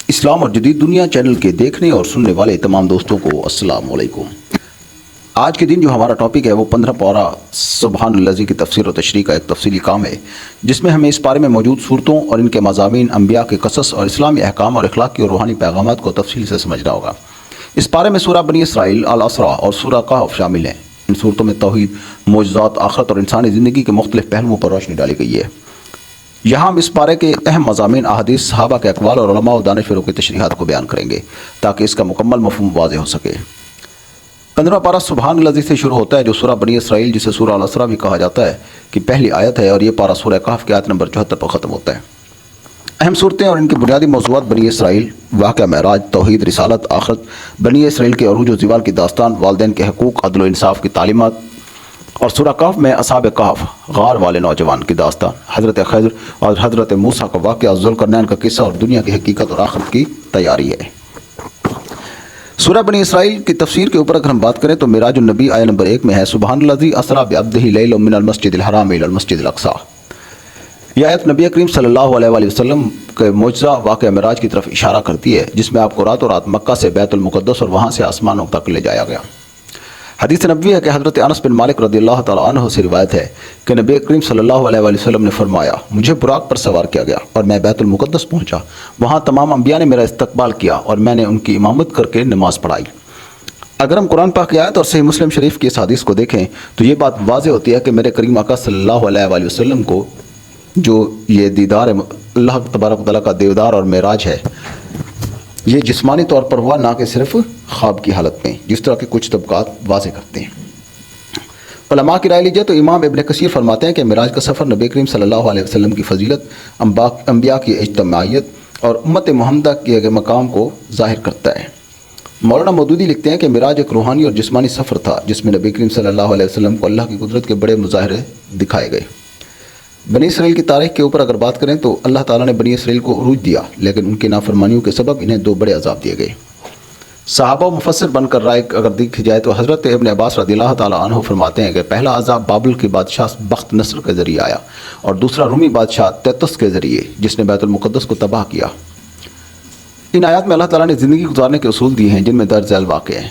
اسلام اور جدید دنیا چینل کے دیکھنے اور سننے والے تمام دوستوں کو السلام علیکم۔ آج کے دن جو ہمارا ٹاپک ہے وہ 15 پارہ سبحان الذی کی تفسیر و تشریح کا ایک تفصیلی کام ہے، جس میں ہمیں اس پارے میں موجود صورتوں اور ان کے مضامین، انبیاء کے قصص اور اسلامی احکام اور اخلاقی اور روحانی پیغامات کو تفصیل سے سمجھنا ہوگا۔ اس پارے میں سورہ بنی اسرائیل، الاسراء اور سورہ کہف شامل ہیں۔ ان صورتوں میں توحید، معجزات، آخرت اور انسانی زندگی کے مختلف پہلوؤں پر روشنی ڈالی گئی ہے۔ یہاں ہم اس پارے کے اہم مضامین، احادیث، صحابہ کے اقوال اور علماء و دانشوروں کی تشریحات کو بیان کریں گے تاکہ اس کا مکمل مفہوم واضح ہو سکے۔ 15 پارہ سبحان الذی سے شروع ہوتا ہے، جو سورہ بنی اسرائیل جسے سورہ الاسراء بھی کہا جاتا ہے کی پہلی آیت ہے، اور یہ پارہ سورہ کہف کی آیت نمبر 74 پر ختم ہوتا ہے۔ اہم صورتیں اور ان کی بنیادی موضوعات: بنی اسرائیل، واقعہ معراج، توحید، رسالت، آخرت، بنی اسرائیل کے عروج و زوال کی داستان، والدین کے حقوق، عدل و انصاف کی تعلیمات، اور سورہ کہف میں اصحاب کہف، غار والے نوجوان کی داستان، حضرت خضر اور حضرت موسیٰ کا واقعہ، ذوالقرنین کا قصہ اور دنیا کی حقیقت اور آخرت کی تیاری ہے۔ سورہ بنی اسرائیل کی تفسیر کے اوپر اگر ہم بات کریں تو معراج النبی آیت نمبر 1 میں ہے، سبحان الذی اسریٰ بعبدہ لیلا من المسجد الحرام الی المسجد الاقصیٰ۔ یہ آیت نبی کریم صلی اللہ علیہ وآلہ وسلم کے معجزہ واقعہ معراج کی طرف اشارہ کرتی ہے، جس میں آپ کو راتوں رات مکہ سے بیت المقدس اور وہاں سے آسمانوں تک لے جایا گیا۔ حدیث نبوی ہے کہ حضرت انس بن مالک رضی اللہ تعالیٰ عنہ سے روایت ہے کہ نبی کریم صلی اللہ علیہ وآلہ وسلم نے فرمایا، مجھے براق پر سوار کیا گیا اور میں بیت المقدس پہنچا۔ وہاں تمام انبیاء نے میرا استقبال کیا اور میں نے ان کی امامت کر کے نماز پڑھائی۔ اگر ہم قرآن پاک کی آیت اور صحیح مسلم شریف کی اس حدیث کو دیکھیں تو یہ بات واضح ہوتی ہے کہ میرے کریم آقا صلی اللہ علیہ وآلہ وسلم کو جو یہ دیدار اللہ تبارک و تعالیٰ کا دیدار اور معراج ہے، یہ جسمانی طور پر ہوا، نہ کہ صرف خواب کی حالت میں، جس طرح کے کچھ طبقات واضح کرتے ہیں۔ علماء کی رائے لی جائے تو امام ابن کثیر فرماتے ہیں کہ معراج کا سفر نبی کریم صلی اللہ علیہ وسلم کی فضیلت، انبیاء کی اجتماعیت اور امت محمدہ کے مقام کو ظاہر کرتا ہے۔ مولانا مودودی لکھتے ہیں کہ معراج ایک روحانی اور جسمانی سفر تھا، جس میں نبی کریم صلی اللہ علیہ وسلم کو اللہ کی قدرت کے بڑے مظاہرے دکھائے گئے۔ بنی اسرائیل کی تاریخ کے اوپر اگر بات کریں تو اللہ تعالیٰ نے بنی اسرائیل کو عروج دیا، لیکن ان کی نافرمانیوں کے سبب انہیں 2 بڑے عذاب دیے گئے۔ صحابہ و مفسر بن کر رائے اگر دیکھی جائے تو حضرت ابن عباس رضی اللہ تعالیٰ عنہ فرماتے ہیں کہ پہلا عذاب بابل کے بادشاہ بخت نصر کے ذریعے آیا، اور دوسرا رومی بادشاہ تیتس کے ذریعے، جس نے بیت المقدس کو تباہ کیا۔ ان آیات میں اللہ تعالیٰ نے زندگی گزارنے کے اصول دیے ہیں، جن میں درج ذیل واقع ہیں: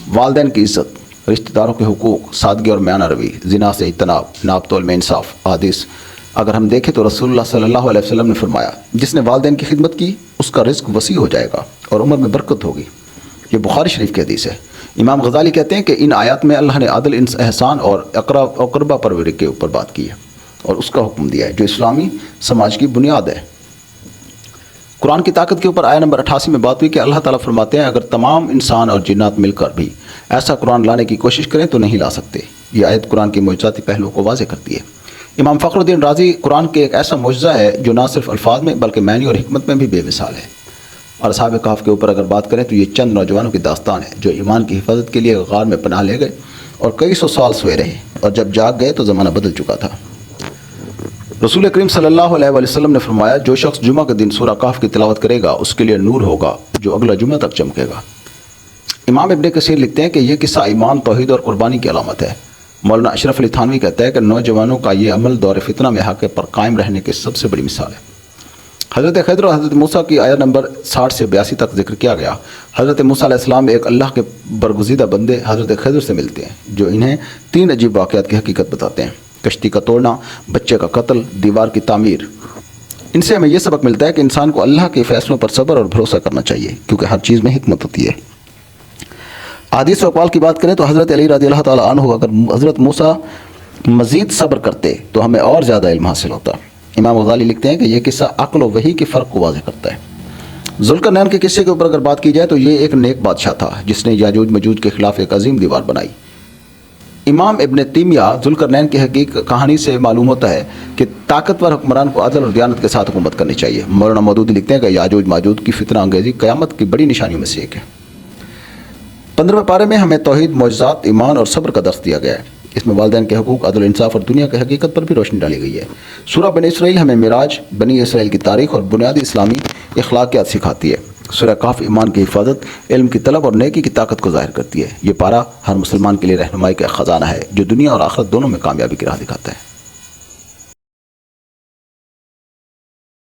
والدین کی عزت، رشتہ داروں کے حقوق، سادگی اور میانہ روی، زنا سے اجتناب، ناپ تول میں انصاف۔ حدیث اگر ہم دیکھیں تو رسول اللہ صلی اللہ علیہ وسلم نے فرمایا، جس نے والدین کی خدمت کی اس کا رزق وسیع ہو جائے گا اور عمر میں برکت ہوگی۔ یہ بخاری شریف کی حدیث ہے۔ امام غزالی کہتے ہیں کہ ان آیات میں اللہ نے عدل، احسان اور اقربا پروری کے اوپر بات کی ہے اور اس کا حکم دیا ہے، جو اسلامی سماج کی بنیاد ہے۔ قرآن کی طاقت کے اوپر آیت نمبر 88 میں بات ہوئی کہ اللہ تعالیٰ فرماتے ہیں، اگر تمام انسان اور جنات مل کر بھی ایسا قرآن لانے کی کوشش کریں تو نہیں لا سکتے۔ یہ آیت قرآن کے معجزاتی پہلوؤں کو واضح کرتی ہے۔ امام فخر الدین رازی قرآن کے ایک ایسا معجزہ ہے جو نہ صرف الفاظ میں بلکہ معنی اور حکمت میں بھی بے مثال ہے۔ اور اصحاب کہف کے اوپر اگر بات کریں تو یہ چند نوجوانوں کی داستان ہے جو ایمان کی حفاظت کے لیے غار میں پناہ لے گئے اور کئی سو سال سوئے رہے، اور جب جاگ گئے تو زمانہ بدل چکا تھا۔ رسول کریم صلی اللہ علیہ وآلہ وسلم نے فرمایا، جو شخص جمعہ کے دن سورہ کہف کی تلاوت کرے گا اس کے لیے نور ہوگا جو اگلا جمعہ تک چمکے گا۔ امام ابن کثیر لکھتے ہیں کہ یہ قصہ ایمان، توحید اور قربانی کی علامت ہے۔ مولانا اشرف علی تھانوی کہتا ہے کہ نوجوانوں کا یہ عمل دور فتنہ میں حق پر قائم رہنے کی سب سے بڑی مثال ہے۔ حضرت خضر اور حضرت موسیٰ کی آیت نمبر 60 سے 82 تک ذکر کیا گیا۔ حضرت موسیٰ علیہ السلام ایک اللہ کے برگزیدہ بندے حضرت خضر سے ملتے ہیں، جو انہیں 3 عجیب واقعات کی حقیقت بتاتے ہیں: کشتی کا توڑنا، بچے کا قتل، دیوار کی تعمیر۔ ان سے ہمیں یہ سبق ملتا ہے کہ انسان کو اللہ کے فیصلوں پر صبر اور بھروسہ کرنا چاہیے، کیونکہ ہر چیز میں حکمت ہوتی ہے۔ حدیث و اقوال کی بات کریں تو حضرت علی رضی اللہ تعالیٰ عنہ اگر حضرت موسیٰ مزید صبر کرتے تو ہمیں اور زیادہ علم حاصل ہوتا۔ امام غزالی لکھتے ہیں کہ یہ قصہ عقل و وحی کے فرق کو واضح کرتا ہے۔ ذوالقرنین کے قصے کے اوپر اگر بات کی جائے تو یہ ایک نیک بادشاہ تھا جس نے یاجوج ماجوج کے خلاف ایک عظیم دیوار بنائی۔ امام ابن تیمیہ ذوالقرنین کی حقیقی کہانی سے معلوم ہوتا ہے کہ طاقتور حکمران کو عدل اور دیانت کے ساتھ حکومت کرنی چاہیے۔ مولانا مودودی لکھتے ہیں کہ یاجوج ماجوج کی فتنہ انگیزی قیامت کی بڑی نشانیوں میں سے ایک ہے۔ 15ویں پارے میں ہمیں توحید، معجزات، ایمان اور صبر کا درس دیا گیا ہے۔ اس میں والدین کے حقوق، عدل، انصاف اور دنیا کی حقیقت پر بھی روشنی ڈالی گئی ہے۔ سورہ بنی اسرائیل ہمیں معراج، بنی اسرائیل کی تاریخ اور بنیادی اسلامی اخلاقیات سکھاتی ہے۔ سورہ کہف ایمان کی حفاظت، علم کی طلب اور نیکی کی طاقت کو ظاہر کرتی ہے۔ یہ پارہ ہر مسلمان کے لیے رہنمائی کا خزانہ ہے جو دنیا اور آخرت دونوں میں کامیابی کی راہ دکھاتا ہے۔